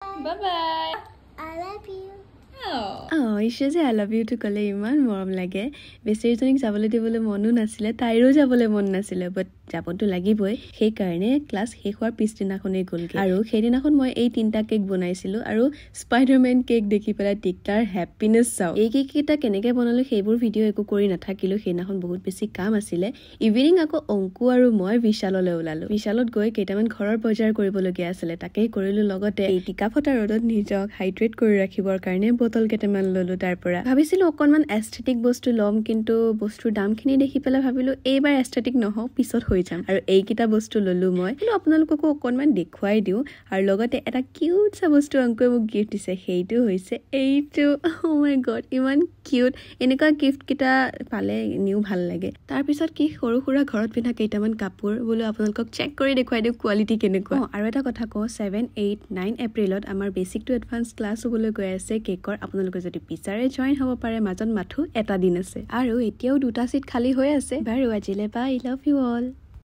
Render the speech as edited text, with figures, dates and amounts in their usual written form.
Bye-bye. I love you. যে I love you to ক'লে ইমান মৰম লাগে বেচেৰীজনীক যাবলৈ দিবলৈ মনো নাছিলে তাইৰো যাবলৈ মন নাছিলে বাট যাবতো লাগিবই সেইকাৰণে ক্লাছ শেষ হোৱাৰ পিছদিনাখনেই গ'লগে আৰু সেইদিনাখন মই এই তিনটা কেক বনাইছিলোঁ আৰু স্পাইডাৰমেন কেক দেখি পেলাই টিকলাৰ হেপিনেছ চাওঁ এই কেককেইটা কেনেকৈ বনালোঁ সেইবোৰ ভিডিঅ' একো কৰি নাথাকিলোঁ সেইদিনাখন বহুত বেছি কাম আছিলে ইভিনিং আকৌ অংকু আৰু মই বিশাললৈ ওলালোঁ বিশালত গৈ কেইটামান ঘৰৰ বজাৰ কৰিবলগীয়া আছিলে তাকেই কৰিলোঁ লগতে এই টিকা ফটা ৰ'দত নিজক হাইড্ৰেট কৰি ৰাখিবৰ কাৰণে বটল কেইটামান ললোঁ তাৰ পৰা ভাবিছিলোঁ অকণমান এস্থেটিক বস্তু ল'ম কিন্তু বস্তুৰ দামখিনি দেখি পেলাই ভাবিলোঁ এইবাৰ এস্থেটিক নহওক পিছত হৈ যাম আৰু এইকেইটা বস্তু ললোঁ মই কিন্তু আপোনালোককো অকণমান দেখুৱাই দিওঁ আৰু লগতে এটা কিউট সা বস্তু অংকুৱে মোক গিফ্ট দিছে সেইটো হৈছে এইটো ও মাই গড ইমান কিউট এনেকুৱা গিফ্ট কেইটা পালে নিউ ভাল লাগে তাৰপিছত কি সৰু সুৰা ঘৰত পিন্ধা কেইটামান কাপোৰ বোলো আপোনালোকক চেক কৰি দেখুৱাই দিওঁ কোৱালিটি কেনেকুৱা আৰু এটা কথা কওঁ 7, 8, 9 এপ্ৰিলত আমাৰ বেচিক টু এডভান্স ক্লাছ হ'বলৈ গৈ আছে কেকৰ আপোনালোকে যদি বিচাৰে জইন হ'ব পাৰে মাজত মাথো এটা দিন আছে আৰু এতিয়াও দুটা সিট খালী হৈ আছে বাৰু আজিলে বাই লাভ ইউ অল